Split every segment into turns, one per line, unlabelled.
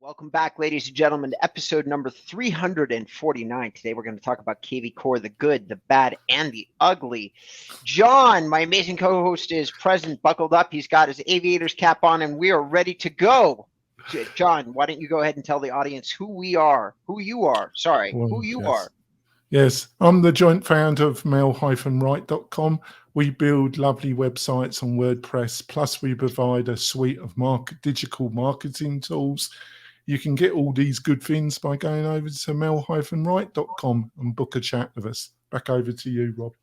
Welcome back, ladies and gentlemen, to episode number 349. Today we're going to talk about KvCore, the good, the bad, and the ugly. John, my amazing co-host, is present, buckled up. He's got his aviator's cap on, and we are ready to go. John, why don't you go ahead and tell the audience who you are.
Yes, I'm the joint founder of mail-right.com. We build lovely websites on WordPress, plus we provide a suite of digital marketing tools. You can get all these good things by going over to mail-right.com and book a chat with us. Back over to you, Rob.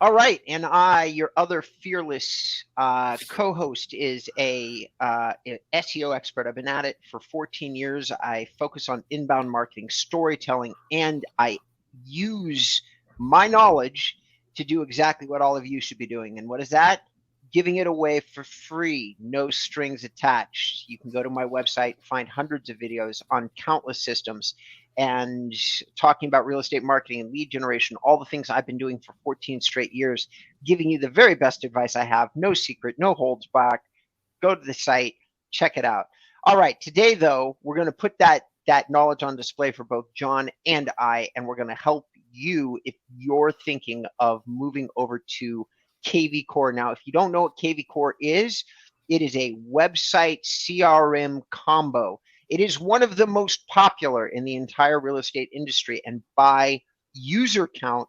All right, and I, your other fearless co-host, is a SEO expert. I've been at it for 14 years. I focus on inbound marketing, storytelling, and I use my knowledge to do exactly what all of you should be doing. And what is that? Giving it away for free, no strings attached. You can go to my website, find hundreds of videos on countless systems and talking about real estate marketing and lead generation, all the things I've been doing for 14 straight years, giving you the very best advice I have, no secret, no holds back. Go to the site, check it out. All right, today though, we're going to put that knowledge on display for both John and I, and we're going to help you if you're thinking of moving over to KvCore. Now, if you don't know what KvCore is, it is a website CRM combo. It is one of the most popular in the entire real estate industry, and by user count,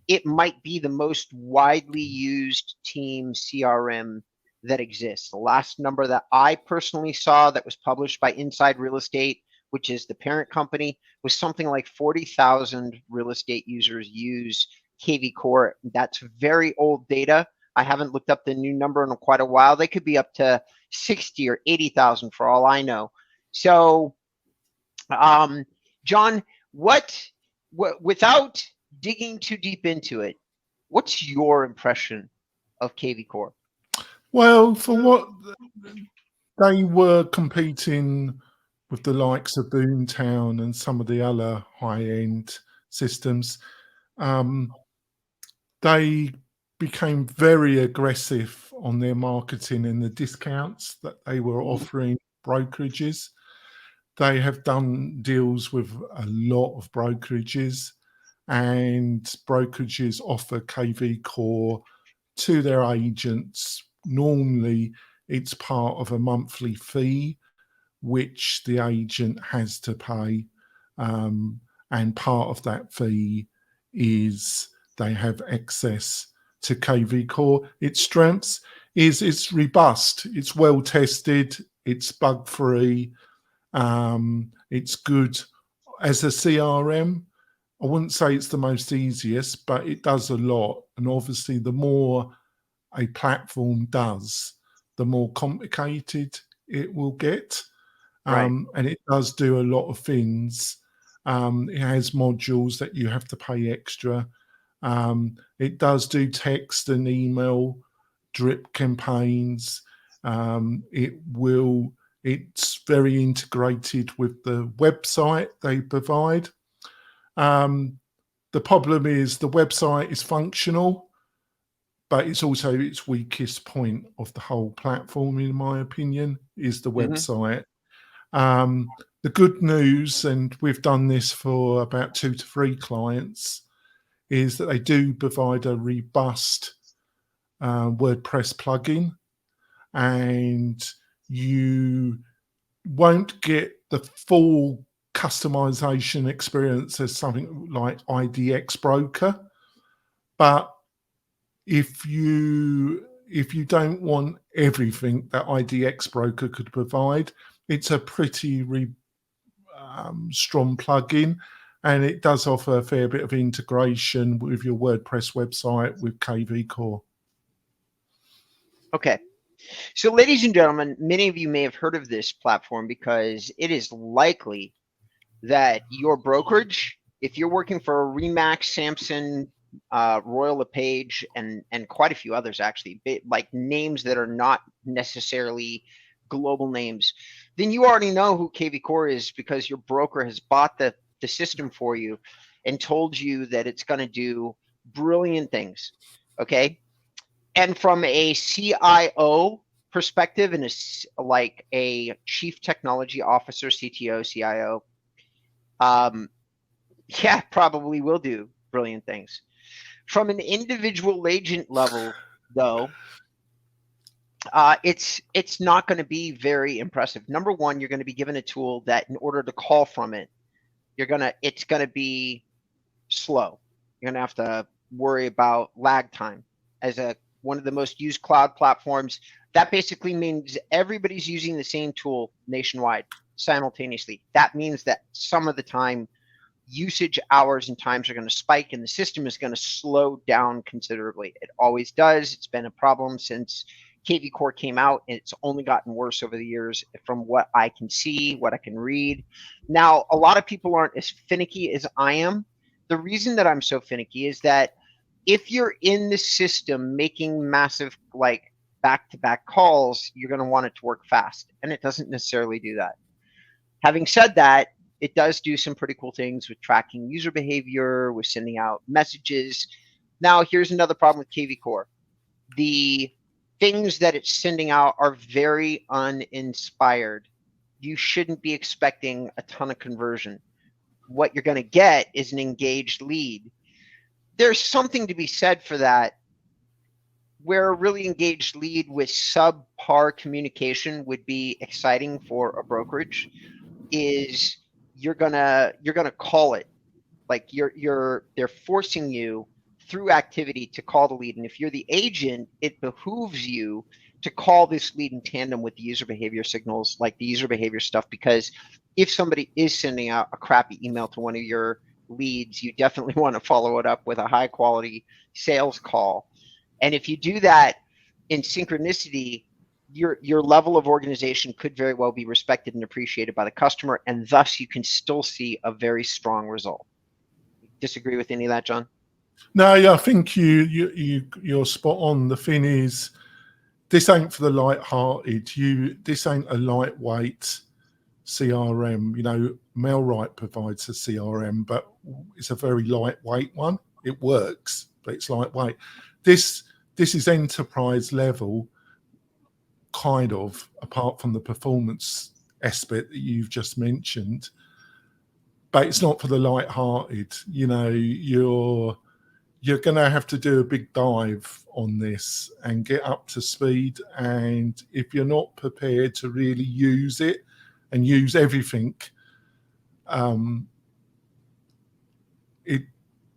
it might be the most widely used team CRM that exists. The last number that I personally saw that was published by Inside Real Estate, which is the parent company, was something like 40,000 real estate users use KvCore. That's very old data. I haven't looked up the new number in quite a while. They could be up to 60 or 80,000 for all I know. So, John, without digging too deep into it, what's your impression of KvCore?
Well, for what they were competing with the likes of Boomtown and some of the other high-end systems, they became very aggressive on their marketing and the discounts that they were offering brokerages. They have done deals with a lot of brokerages, and brokerages offer KvCore to their agents. Normally, it's part of a monthly fee, which the agent has to pay, and part of that fee is they have access to KvCore. Its strengths is it's robust, it's well tested, it's bug free, it's good as a CRM. I wouldn't say it's the most easiest, but it does a lot. And obviously, the more a platform does, the more complicated it will get.
Right.
And it does do a lot of things. It has modules that you have to pay extra. It does do text and email drip campaigns. It's very integrated with the website they provide. The problem is the website is functional, but it's also its weakest point of the whole platform, in my opinion, is the website. The good news, and we've done this for about 2 to 3 clients, is that they do provide a robust WordPress plugin, and you won't get the full customization experience as something like IDX Broker. But if you don't want everything that IDX Broker could provide, it's a pretty strong plugin, and it does offer a fair bit of integration with your WordPress website with KvCore.
Okay. So, ladies and gentlemen, many of you may have heard of this platform because it is likely that your brokerage, if you're working for a Remax, Sampson, Royal LePage, and quite a few others, actually, like names that are not necessarily global names, then you already know who KvCore is because your broker has bought the system for you and told you that it's going to do brilliant things. Okay. And from a CIO perspective and like a chief technology officer, CTO, CIO, yeah, probably will do brilliant things. From an individual agent level, though, it's not going to be very impressive. Number one, you're going to be given a tool that in order to call from it, it's going to be slow. You're going to have to worry about lag time. As one of the most used cloud platforms, that basically means everybody's using the same tool nationwide simultaneously. That means that some of the time usage hours and times are going to spike and the system is going to slow down considerably. It always does. It's been a problem since KvCore came out, and it's only gotten worse over the years from what I can see, what I can read. Now, a lot of people aren't as finicky as I am. The reason that I'm so finicky is that if you're in the system making massive, like, back-to-back calls, you're going to want it to work fast, and it doesn't necessarily do that. Having said that, it does do some pretty cool things with tracking user behavior, with sending out messages. Now, here's another problem with KvCore. The things that it's sending out are very uninspired. You shouldn't be expecting a ton of conversion. What you're going to get is an engaged lead. There's something to be said for that, where a really engaged lead with subpar communication would be exciting for a brokerage is you're gonna call it. Like they're forcing you through activity to call the lead. And if you're the agent, it behooves you to call this lead in tandem with the user behavior signals, like the user behavior stuff, because if somebody is sending out a crappy email to one of your leads, you definitely want to follow it up with a high quality sales call. And if you do that in synchronicity, your level of organization could very well be respected and appreciated by the customer, and thus you can still see a very strong result. Disagree with any of that, John?
No, yeah, I think you're spot on. The thing is, this ain't for the light-hearted. This ain't a lightweight CRM. You know, MailRite provides a CRM, but it's a very lightweight one. It works, but it's lightweight. This is enterprise level, kind of, apart from the performance aspect that you've just mentioned. But it's not for the light-hearted. You know, you're going to have to do a big dive on this and get up to speed. And if you're not prepared to really use it and use everything,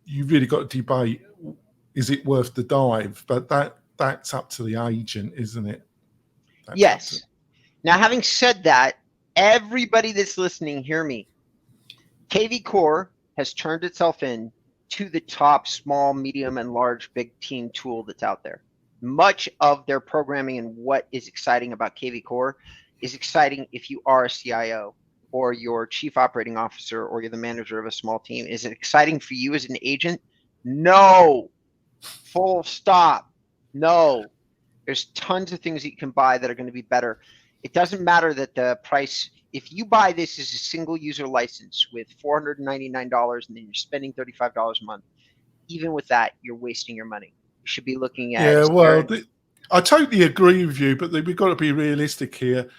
you really got to debate, is it worth the dive? But that's up to the agent, isn't it?
Yes. Now, having said that, everybody that's listening, hear me. KvCore has turned itself in to the top small, medium, and large big team tool that's out there. Much of their programming and what is exciting about KvCore is exciting if you are a CIO or your chief operating officer or you're the manager of a small team. Is it exciting for you as an agent? No. Full stop. No. There's tons of things that you can buy that are going to be better. It doesn't matter that the price, if you buy this as a single user license with $499 and then you're spending $35 a month, even with that, you're wasting your money. You should be looking at.
Yeah, well, I totally agree with you, but we've got to be realistic here.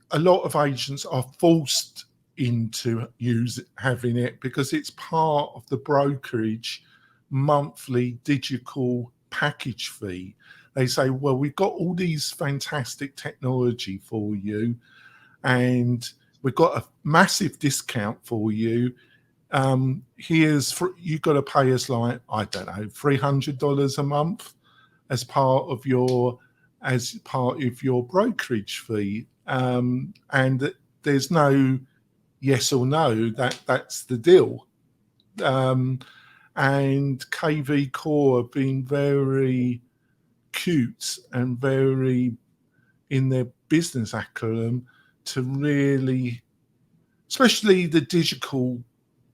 A lot of agents are forced into having it because it's part of the brokerage monthly digital package fee. They say, well, we've got all these fantastic technology for you, and we've got a massive discount for you. You've got to pay us like, I don't know, $300 a month as part of your brokerage fee. And there's no yes or no, that's the deal. And KvCore have been very cute and very in their business acumen to really, especially the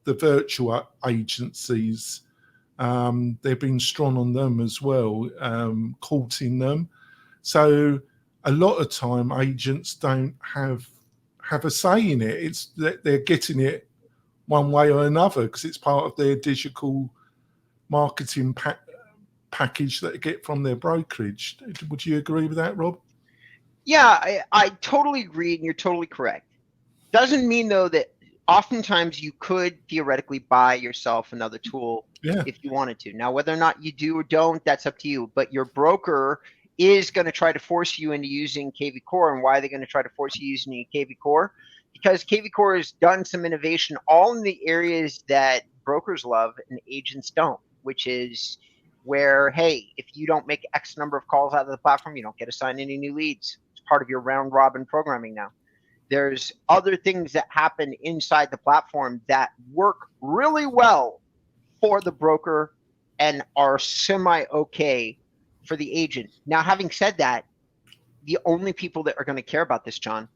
virtual agencies, they've been strong on them as well, courting them. So a lot of time agents don't have a say in it. It's that they're getting it one way or another because it's part of their digital marketing package that they get from their brokerage. Would you agree with that, Rob?
Yeah, I totally agree, and you're totally correct. Doesn't mean though that oftentimes you could theoretically buy yourself another tool
Yeah.
if you wanted to. Now, whether or not you do or don't, that's up to you. But your broker is going to try to force you into using KvCore. And why are they going to try to force you using KvCore? Because KvCore has done some innovation all in the areas that brokers love and agents don't, which is where, hey, if you don't make X number of calls out of the platform, you don't get assigned any new leads. It's part of your round robin programming now. There's other things that happen inside the platform that work really well for the broker and are semi-okay for the agent. Now, having said that, the only people that are going to care about this, John,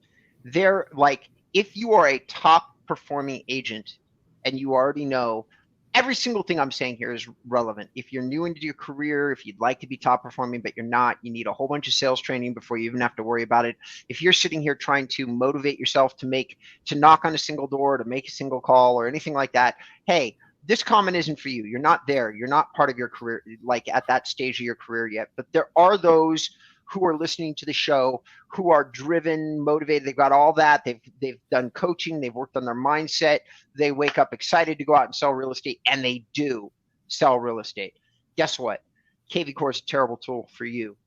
they're like, if you are a top performing agent and you already know every single thing I'm saying here is relevant. If you're new into your career, if you'd like to be top performing, but you're not, you need a whole bunch of sales training before you even have to worry about it. If you're sitting here trying to motivate yourself to knock on a single door, to make a single call or anything like that, hey, this comment isn't for you. You're not there. You're not part of your career, like at that stage of your career yet. But there are those who are listening to the show who are driven, motivated. They've got all that. They've done coaching. They've worked on their mindset. They wake up excited to go out and sell real estate, and they do sell real estate. Guess what? KvCore is a terrible tool for you.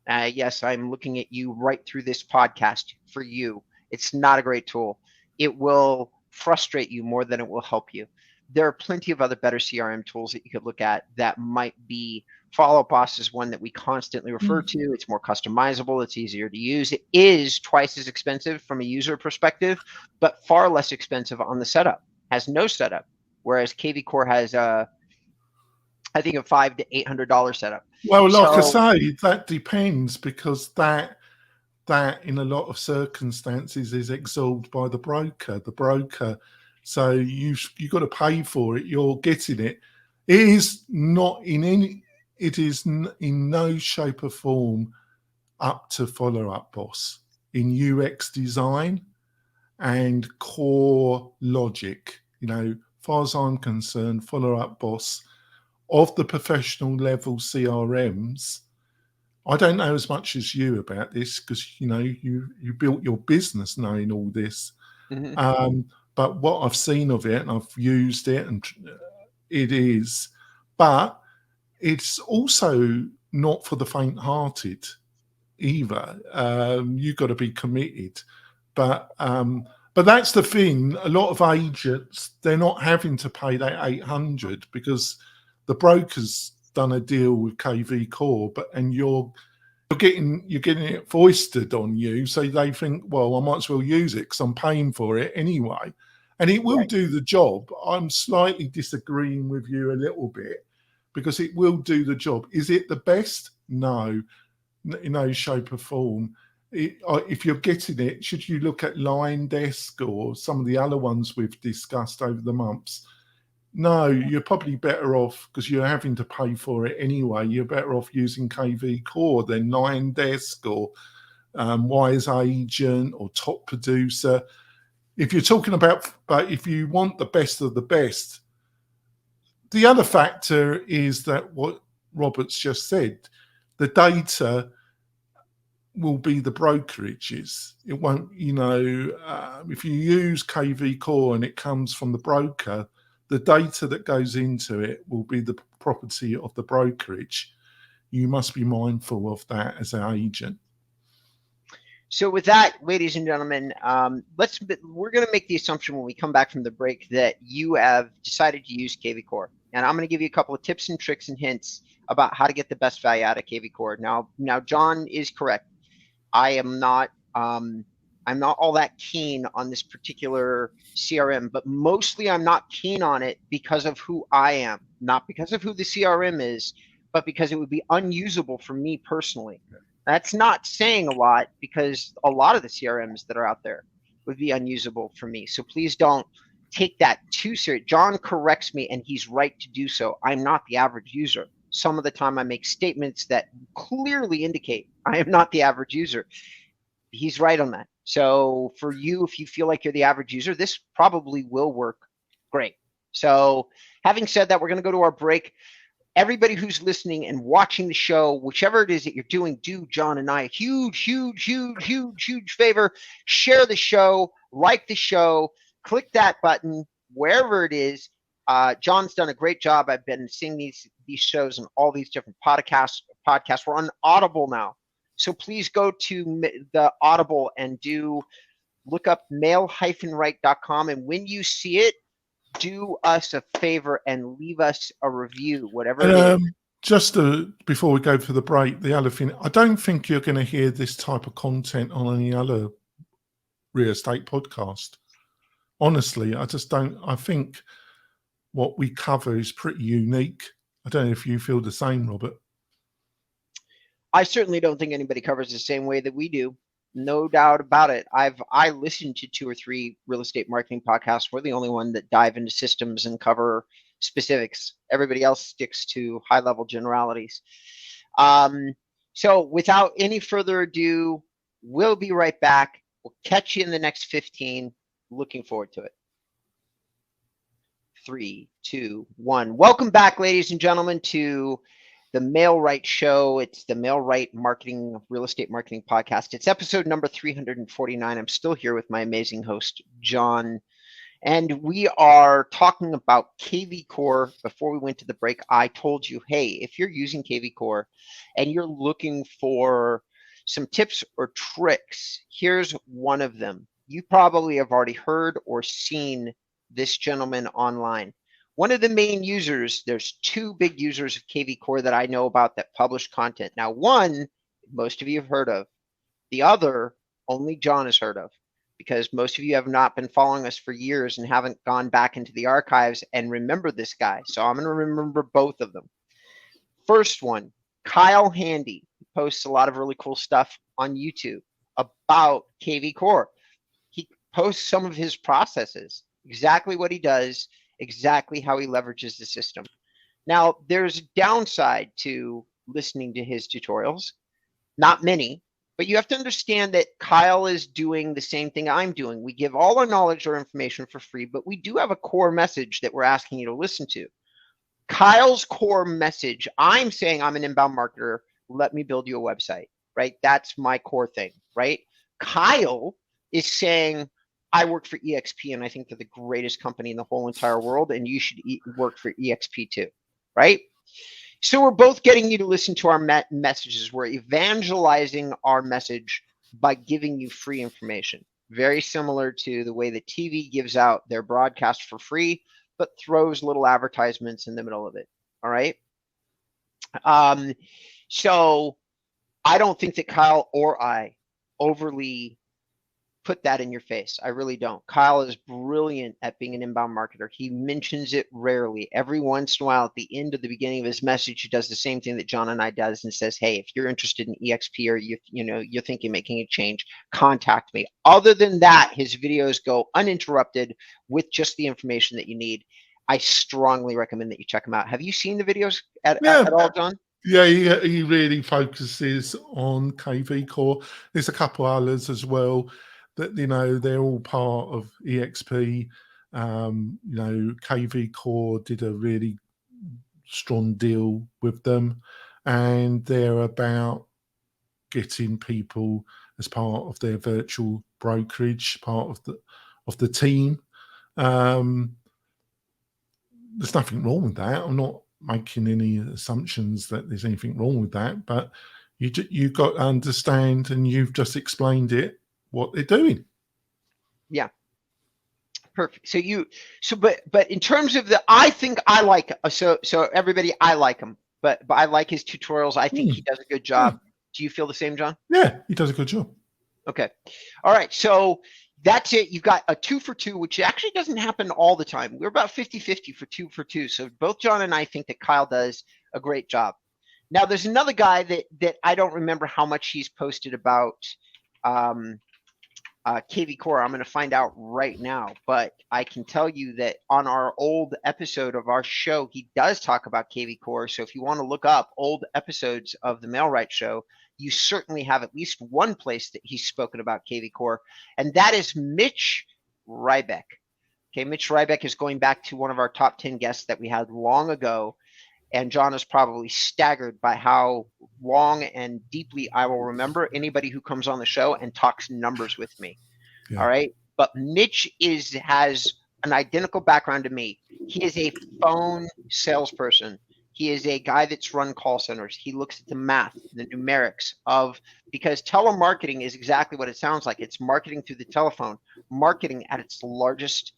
Yes, I'm looking at you right through this podcast for you. It's not a great tool. It will frustrate you more than it will help you. There are plenty of other better CRM tools that you could look at that might be. Follow Up Boss is one that we constantly refer to. It's more customizable. It's easier to use. It is twice as expensive from a user perspective, but far less expensive on the setup. Has no setup, whereas KvCore has I think a $500 to $800 setup.
Well, like I say, that depends, because that in a lot of circumstances is absorbed by the broker. So you got to pay for it. You're getting it. It is not in any. It is in no shape or form up to Follow Up Boss in UX design and core logic. As far as I'm concerned, Follow Up Boss of the professional level CRMs. I don't know as much as you about this, because you built your business knowing all this. Mm-hmm. But what I've seen of it, and I've used it, and it is, but it's also not for the faint-hearted either. You've got to be committed. But that's the thing. A lot of agents, they're not having to pay that $800 because the broker's done a deal with KvCore, and you're getting it foisted on you, so they think, well, I might as well use it because I'm paying for it anyway, and it will do the job. I'm slightly disagreeing with you a little bit, because it will do the job. Is it the best? No, in no shape or form. If you're getting it, should you look at Line Desk or some of the other ones we've discussed over the months? No, you're probably better off, because you're having to pay for it anyway. You're better off using KvCore than Line Desk or Wise Agent or Top Producer. If you're talking about, but if you want the best of the best, the other factor is that what Robert's just said, the data will be the brokerages. It won't, if you use KvCore and it comes from the broker, the data that goes into it will be the property of the brokerage. You must be mindful of that as an agent.
So with that, ladies and gentlemen, we're going to make the assumption when we come back from the break that you have decided to use KvCore. And I'm going to give you a couple of tips and tricks and hints about how to get the best value out of KvCore. Now, John is correct. I'm not all that keen on this particular CRM, but mostly I'm not keen on it because of who I am, not because of who the CRM is, but because it would be unusable for me personally. That's not saying a lot, because a lot of the CRMs that are out there would be unusable for me. So please don't take that too serious. John corrects me, and he's right to do so. I'm not the average user. Some of the time I make statements that clearly indicate I am not the average user. He's right on that. So for you, if you feel like you're the average user, this probably will work great. So having said that, we're going to go to our break. everybody who's listening and watching the show, whichever it is that you're doing, do John and I a huge favor. Share the show, like the show, click that button wherever it is. John's done a great job. I've been seeing these shows and all these different podcasts. We're on Audible now, so please go to the Audible and look up mail-right.com, and when you see it, do us a favor and leave us a review, whatever it is.
Just before we go for the break, the other thing, I don't think you're going to hear this type of content on any other real estate podcast. Honestly, I just don't. I think what we cover is pretty unique. I don't know if you feel the same, Robert.
I certainly don't think anybody covers the same way that we do. No doubt about it. I listened to 2 or 3 real estate marketing podcasts. We're the only one that dive into systems and cover specifics. Everybody else sticks to high level generalities. So without any further ado, we'll be right back. We'll catch you in the next 15. Looking forward to it. 3, 2, 1. Welcome back, ladies and gentlemen, to the Mail-Right Show. It's the Mail-Right Marketing, Real Estate Marketing Podcast. It's episode number 349. I'm still here with my amazing host, John. And we are talking about KvCore. Before we went to the break, I told you, hey, if you're using KvCore and you're looking for some tips or tricks, here's one of them. You probably have already heard or seen this gentleman online. One of the main users, there's 2 big users of KvCore that I know about that publish content. Now, one, most of you have heard of. The other, only John has heard of, because most of you have not been following us for years and haven't gone back into the archives and remember this guy. So I'm going to remember both of them. First one, Kyle Handy. He posts a lot of really cool stuff on YouTube about KvCore. He posts some of his processes, exactly what he does, exactly how he leverages the system. Now, there's a downside to listening to his tutorials. Not many, but you have to understand that Kyle is doing the same thing I'm doing. We give all our knowledge or information for free, but we do have a core message that we're asking you to listen to. Kyle's core message, I'm saying I'm an inbound marketer. Let me build you a website, right? That's my core thing, right? Kyle is saying, I work for EXP and I think they're the greatest company in the whole entire world, and you should work for EXP too, right? So we're both getting you to listen to our messages. We're evangelizing our message by giving you free information. Very similar to the way that TV gives out their broadcast for free, but throws little advertisements in the middle of it, all right? So I don't think that Kyle or I overly put that in your face. I really don't. Kyle is brilliant at being an inbound marketer. He mentions it rarely. Every once in a while at the end of the beginning of his message, he does the same thing that John and I does and says, hey, if you're interested in EXP or you're thinking of making a change, contact me. Other than that, his videos go uninterrupted with just the information that you need. I strongly recommend that you check him out. Have you seen the videos at all, John?
Yeah, he really focuses on KvCore. There's a couple others as well that, they're all part of EXP. KvCore did a really strong deal with them, and they're about getting people as part of their virtual brokerage, part of the team. There's nothing wrong with that. I'm not making any assumptions that there's anything wrong with that, but you've got to understand, and you've just explained it, what they're doing.
Yeah. Perfect. But in terms of I think I like, so everybody, I like him, but I like his tutorials. I think he does a good job. Do you feel the same, John?
Yeah, he does a good job.
Okay. All right. So that's it. You've got a 2 for 2, which actually doesn't happen all the time. We're about 50-50 for 2 for 2. So both John and I think that Kyle does a great job. Now, there's another guy that I don't remember how much he's posted about KvCore. I'm going to find out right now, but I can tell you that on our old episode of our show, he does talk about KvCore. So if you want to look up old episodes of the Mail-Right Show, you certainly have at least one place that he's spoken about KvCore, and that is Mitch Rybeck. Okay, Mitch Rybeck is going back to one of our top 10 guests that we had long ago. And John is probably staggered by how long and deeply I will remember anybody who comes on the show and talks numbers with me.
Yeah.
All right. But Mitch has an identical background to me. He is a phone salesperson. He is a guy that's run call centers. He looks at the math, the numerics of, because telemarketing is exactly what it sounds like. It's marketing through the telephone. Marketing at its largest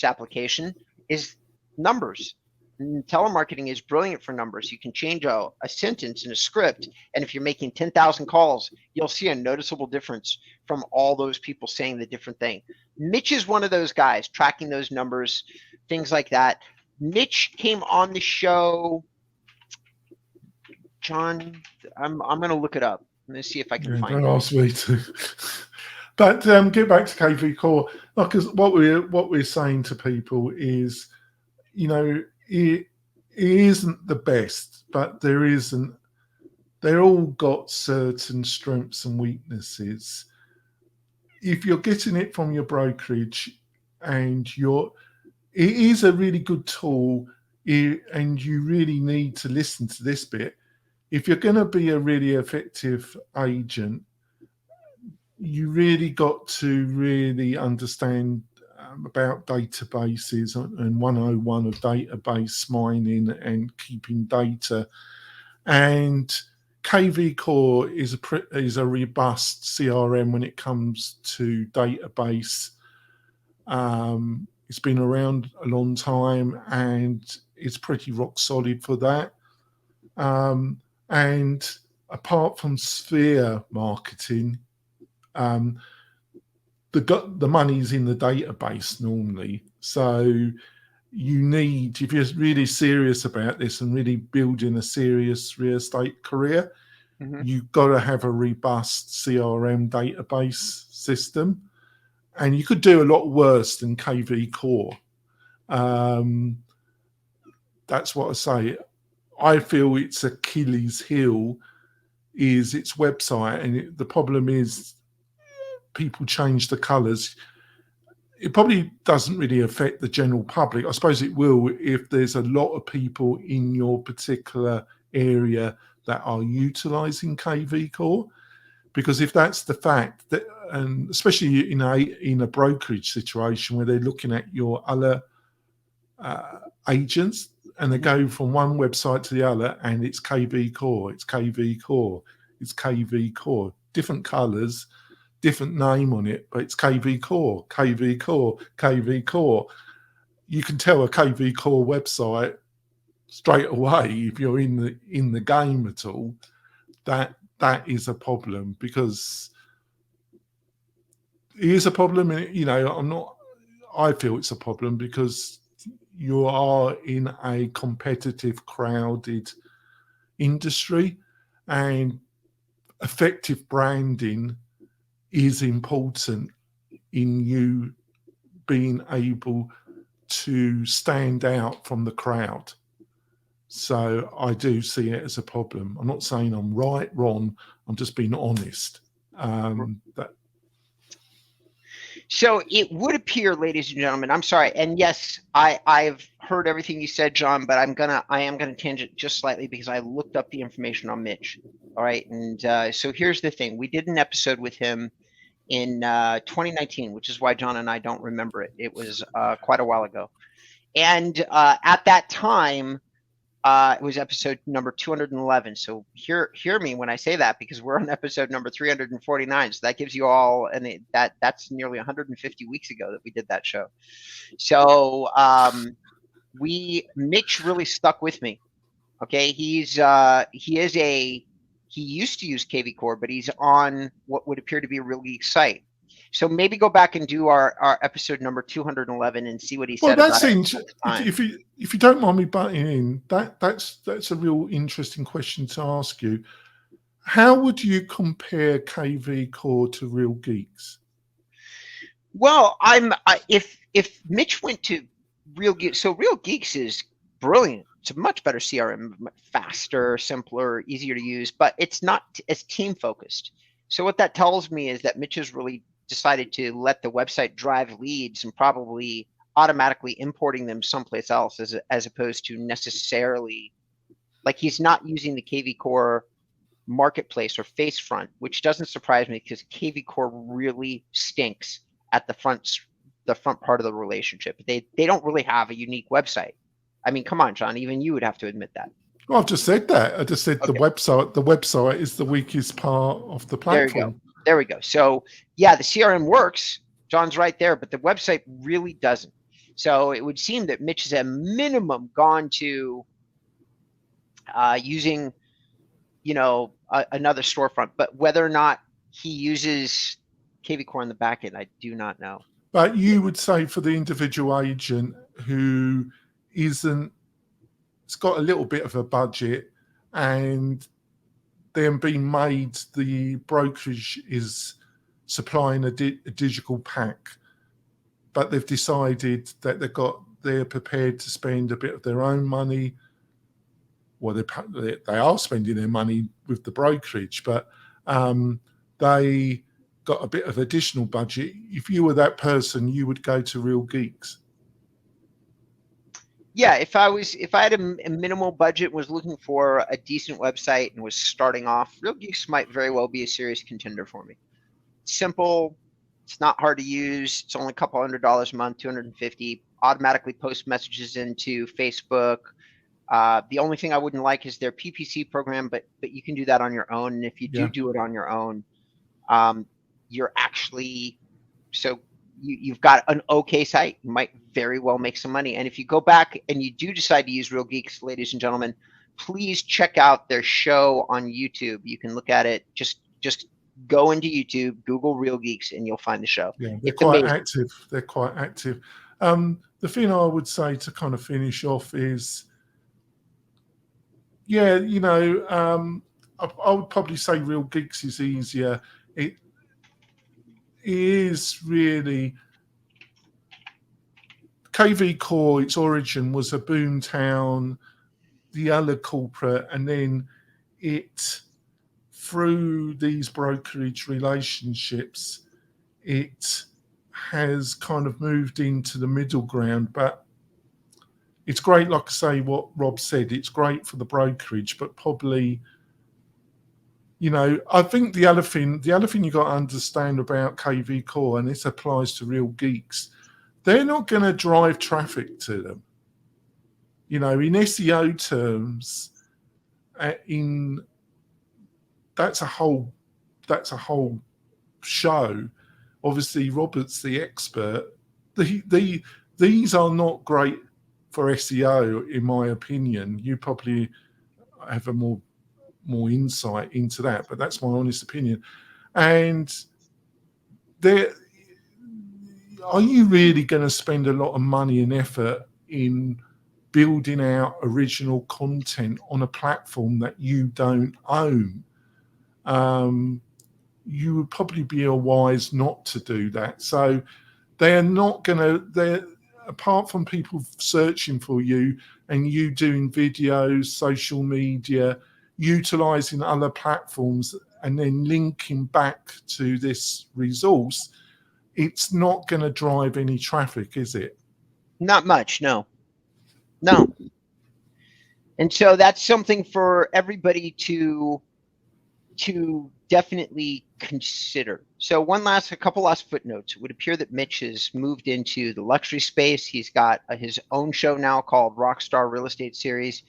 application is numbers. And telemarketing is brilliant for numbers. You can change a sentence in a script, and if you're making 10,000 calls, you'll see a noticeable difference from all those people saying the different thing. Mitch is one of those guys tracking those numbers, things like that. Mitch came on the show. John, I'm going to look it up. Let me see if I can find it.
Don't ask me to. But get back to KvCore. Because what we're saying to people is, you know, it isn't the best, but there isn't. They're all got certain strengths and weaknesses. If you're getting it from your brokerage, and it is a really good tool, and you really need to listen to this bit. If you're going to be a really effective agent, you really got to really understand about databases and 101 of database mining and keeping data. And KvCore is a robust CRM when it comes to database. It's been around a long time and it's pretty rock solid for that. And apart from sphere marketing, the money's in the database normally. So you need, if you're really serious about this and really building a serious real estate career, you've got to have a robust CRM database system. And you could do a lot worse than KvCore. That's what I say. I feel its Achilles heel is its website. And the problem is people change the colours. It probably doesn't really affect the general public. I suppose it will if there's a lot of people in your particular area that are utilising KvCore. Because if that's the fact, that, and especially in a brokerage situation where they're looking at your other agents and they go from one website to the other and it's KvCore, it's KvCore, it's KvCore, different colours, different name on it, but it's KvCore, KvCore, KvCore. You can tell a KvCore website straight away if you're in the game at all. That is a problem, because it is a problem. You know, I feel it's a problem because you are in a competitive, crowded industry, and effective branding is important in you being able to stand out from the crowd. So I do see it as a problem. I'm not saying I'm right, wrong. I'm just being honest.
So it would appear, ladies and gentlemen, I'm sorry, and yes, I've heard everything you said, John, but I am gonna tangent just slightly because I looked up the information on Mitch. All right, and so here's the thing: we did an episode with him in 2019, which is why John and I don't remember it. It was quite a while ago, and at that time. It was episode number 211. So hear me when I say that, because we're on episode number 349. So that gives you all, and that's nearly 150 weeks ago that we did that show. So Mitch really stuck with me. Okay, he used to use KvCore, but he's on what would appear to be a Real Geeks site. So maybe go back and do our episode number 211 and see what he said.
Well, that's if you don't mind me butting in, that's a real interesting question to ask you. How would you compare KvCore to Real Geeks?
Well, if Mitch went to Real Geeks, so Real Geeks is brilliant. It's a much better CRM, faster, simpler, easier to use, but it's not as team focused. So what that tells me is that Mitch has really decided to let the website drive leads and probably automatically importing them someplace else as opposed to necessarily, like, he's not using the KvCore marketplace or face front, which doesn't surprise me because KvCore really stinks at the front part of the relationship. They don't really have a unique website. I mean, come on, John, even you would have to admit that.
Well, I've just said that. I just said
Okay.
the website is the weakest part of the platform.
There we go. So yeah, the CRM works. John's right there, but the website really doesn't. So it would seem that Mitch has at minimum gone to using, another storefront, but whether or not he uses KvCore in the back end, I do not know.
But you would say for the individual agent who isn't, it's got a little bit of a budget, and then being made the brokerage is supplying a digital pack, but they've decided that they're prepared to spend a bit of their own money. Well, they are spending their money with the brokerage, but they got a bit of additional budget. If you were that person, you would go to Real Geeks.
Yeah, if I had a minimal budget, was looking for a decent website and was starting off, Real Geeks might very well be a serious contender for me. Simple, it's not hard to use. It's only a couple $100 a month, $250. Automatically post messages into Facebook. The only thing I wouldn't like is their PPC program, but you can do that on your own. And if you do it on your own, you're actually you've got an okay site. You might very well make some money. And if you go back and you do decide to use Real Geeks, ladies and gentlemen, please check out their show on YouTube. You can look at it. Just go into YouTube, Google Real Geeks, and you'll find the show.
Yeah, they're quite active. They're quite active. The thing I would say to kind of finish off is, I would probably say Real Geeks is easier. It is really KvCore. Its origin was a boomtown, the other corporate, and then it, through these brokerage relationships, it has kind of moved into the middle ground. But it's great, like I say, what Rob said, it's great for the brokerage, but probably, I think the other thing you got to understand about KvCore, and this applies to Real Geeks, they're not going to drive traffic to them. In SEO terms, that's a whole show. Obviously, Robert's the expert. These are not great for SEO, in my opinion. You probably have a more insight into that, but that's my honest opinion. And are you really going to spend a lot of money and effort in building out original content on a platform that you don't own? You would probably be wise not to do that. So they're not going to, apart from people searching for you and you doing videos, social media, utilizing other platforms, and then linking back to this resource, it's not going to drive any traffic, is it?
Not much, no. And so that's something for everybody to definitely consider. So a couple last footnotes. It would appear that Mitch has moved into the luxury space. He's got his own show now called Rockstar Real Estate Series.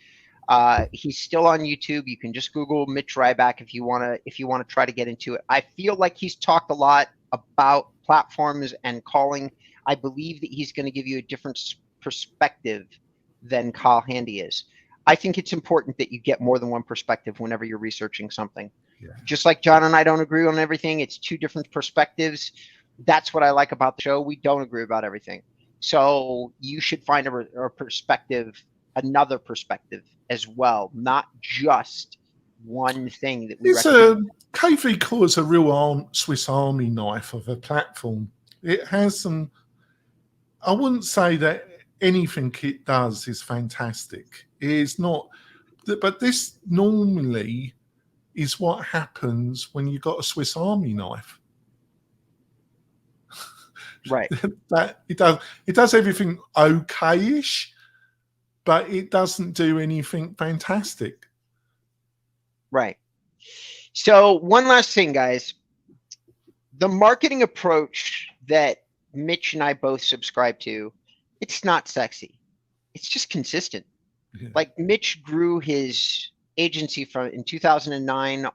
He's still on YouTube. You can just Google Mitch Ryback if you want to try to get into it. I feel like he's talked a lot about platforms and calling. I believe that he's going to give you a different perspective than Kyle Handy is. I think it's important that you get more than one perspective whenever you're researching something. Yeah. Just like John and I don't agree on everything, it's two different perspectives. That's what I like about the show. We don't agree about everything. So you should find a perspective, another perspective as well, not just one thing that we recommend.
KvCore is a real Swiss Army knife of a platform. It has some, I wouldn't say that anything it does is fantastic. It is not, but this normally is what happens when you got a Swiss Army knife.
Right.
That it does everything okay-ish, but it doesn't do anything fantastic.
Right. So one last thing, guys. The marketing approach that Mitch and I both subscribe to, it's not sexy. It's just consistent.
Yeah.
Like Mitch grew his agency from in 2009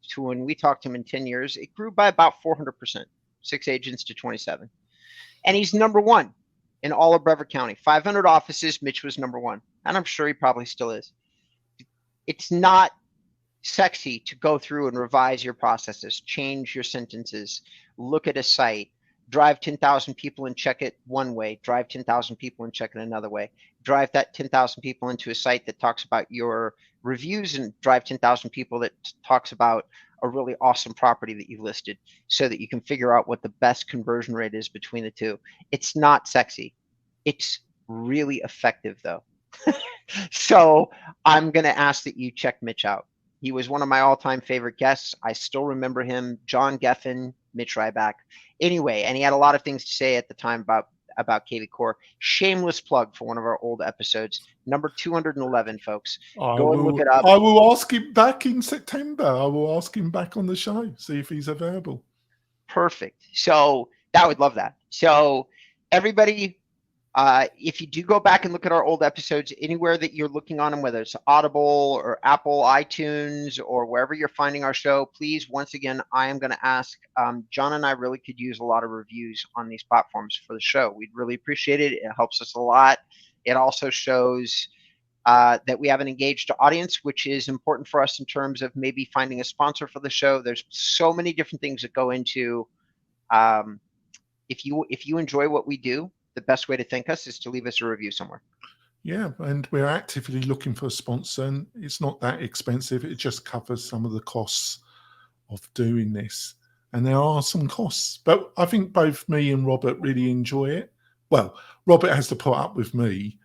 to when we talked to him in 10 years, it grew by about 400%, 6 agents to 27. And he's number one in all of Brevard County. 500 offices, Mitch was number one. And I'm sure he probably still is. It's not sexy to go through and revise your processes, change your sentences, look at a site, drive 10,000 people and check it one way, drive 10,000 people and check it another way, drive that 10,000 people into a site that talks about your reviews and drive 10,000 people that talks about a really awesome property that you listed so that you can figure out what the best conversion rate is between the two. It's not sexy. It's really effective though. So I'm going to ask that you check Mitch out. He was one of my all-time favorite guests. I still remember him, John Geffen, Mitch Ryback. Anyway, and he had a lot of things to say at the time about KvCore. Shameless plug for one of our old episodes, number 211, folks. Go and look it up.
I will ask him back in September. I will ask him back on the show, see if he's available.
Perfect. So I would love that. So everybody, if you do go back and look at our old episodes, anywhere that you're looking on them, whether it's Audible or Apple iTunes or wherever you're finding our show, please, once again, I am going to ask, John and I really could use a lot of reviews on these platforms for the show. We'd really appreciate it. It helps us a lot. It also shows that we have an engaged audience, which is important for us in terms of maybe finding a sponsor for the show. There's so many different things that go into, if you enjoy what we do, the best way to thank us is to leave us a review somewhere.
Yeah, and we're actively looking for a sponsor, and it's not that expensive. It just covers some of the costs of doing this. And there are some costs, but I think both me and Robert really enjoy it. Well, Robert has to put up with me,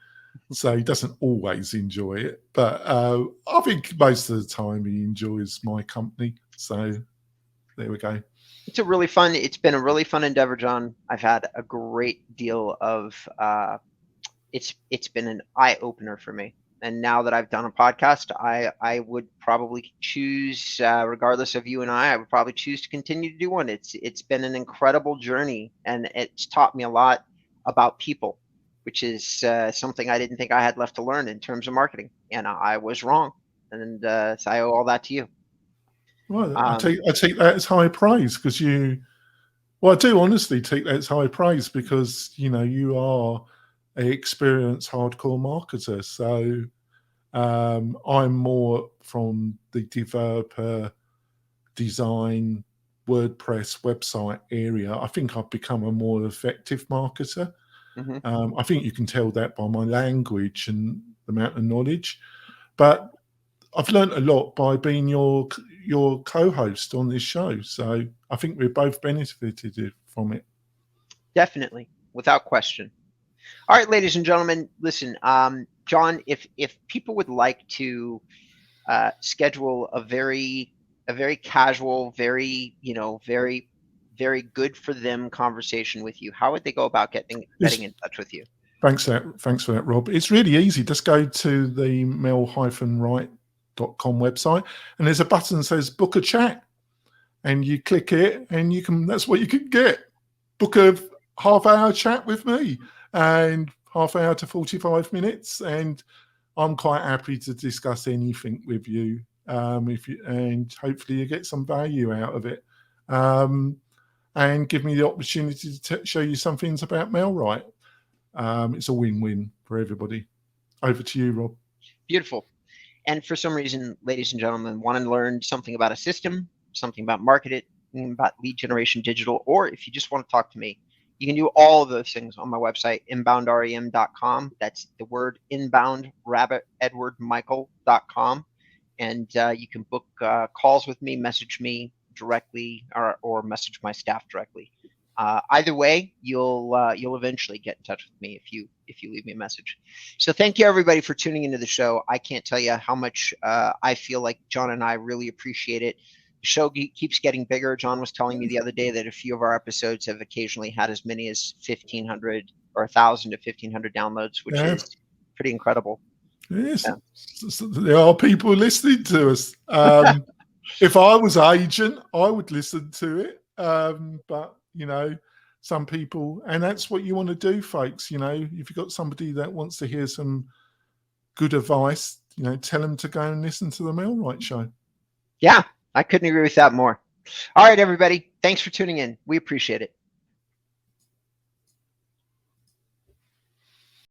so he doesn't always enjoy it. But I think most of the time he enjoys my company. So there we go.
It's been a really fun endeavor, John. I've had a great deal of, it's been an eye opener for me. And now that I've done a podcast, I would probably choose, regardless of you and I would probably choose to continue to do one. It's been an incredible journey, and it's taught me a lot about people, which is something I didn't think I had left to learn in terms of marketing. And I was wrong. And so I owe all that to you.
Well, I take that as high praise because I do honestly take that as high praise because, you are an experienced hardcore marketer. So I'm more from the developer, design, WordPress website area. I think I've become a more effective marketer. Mm-hmm. I think you can tell that by my language and the amount of knowledge. But I've learned a lot by being your co-host on this show. So I think we've both benefited from it.
Definitely, without question. All right, ladies and gentlemen, listen, John, if people would like to schedule a very casual, very good for them conversation with you, how would they go about getting in touch with you?
Thanks for that, Rob. It's really easy. Just go to the mel-wright.com website, and there's a button that says book a chat, and you click it, and that's what you can get. Book a half-hour chat with me, and half hour to 45 minutes, and I'm quite happy to discuss anything with you. And hopefully you get some value out of it, and give me the opportunity to show you some things about MailRight. It's a win-win for everybody. Over to you, Rob.
Beautiful. And for some reason, ladies and gentlemen, want to learn something about a system, something about marketing, about lead generation digital, or if you just want to talk to me, you can do all of those things on my website, InboundREM.com. That's the word inbound, rabbit, Edward, Michael.com. And you can book calls with me, message me directly, or message my staff directly. Either way, you'll eventually get in touch with me if you leave me a message. So thank you, everybody, for tuning into the show. I can't tell you how much I feel like John and I really appreciate it. show keeps getting bigger. John was telling me the other day that a few of our episodes have occasionally had as many as 1,500 or 1,000 to 1,500 downloads, which
Yeah.
is pretty incredible.
Yes,
Yeah.
there are people listening to us. If I was agent, I would listen to it. But you know, some people, and that's what you want to do, folks. You know, if you've got somebody that wants to hear some good advice, you know, tell them to go and listen to the Mailwright Show.
Yeah, I couldn't agree with that more. All right, everybody. Thanks for tuning in. We appreciate it.